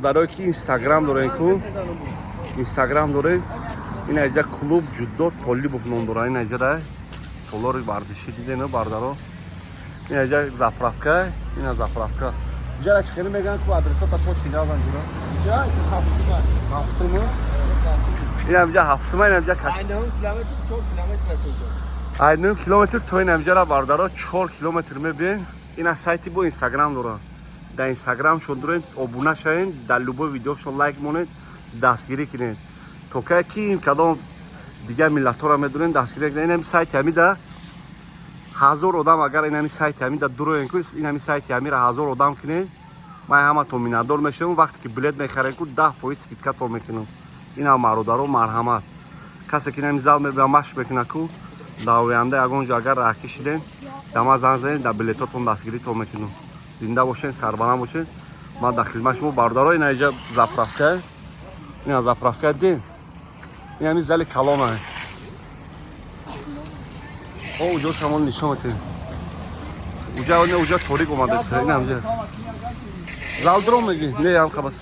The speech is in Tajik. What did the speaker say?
Дарое ки Instagram дорем ку. Instagram дорем. Ин аҷа клуб ҷуддо Толибов ном дора. Ин аҷа толори варзишӣ дидем бардаро. Ин аҷа заправка, ина заправка. Ҷара чиқини меган ку адресота почина ванҷура. Ҷа ҳафтума. Ҳафтума. Ин аҷа ҳафтума, ин аҷа Айнам километр 4 километр то. Айнам километр то ин аҷа бардаро 4 километр мебин. Ина сайти бо Instagram дора. Дар Instagram шон дорен обуна шавен, дар любой видеошон лайк монед, дастгирӣ кинед. То ки кадом дигар миллатҳоро медонен дастгирӣ кинед. Ин сайти ҳамида 1000 одам агар ин сайти ҳамида дуроен ку ин сайти ҳамира 1000 одам кинед. Ман ҳаматон миннатдор мешавам. Вақте ки билет мехарен ку 10% скидкатон мекунам. Ина мародаро марҳамат. Касе ки ин зал мебира маш мекуна ку дар оянда ягон ҷо агар рах кишиден дама зан занед дар билетотон дастгиритон мекунам. Зинда бошен, сарбаланд бошен. Ман дар хизмат шумо бардаро. Ин аҷа заправка. Ин заправка дин. Ин ҳами зали калон аст. О, уҷо шамол нишон метед. Уҷа торик омадаст. Ин ҳамҷа. Залдром меги. Не ям хабас.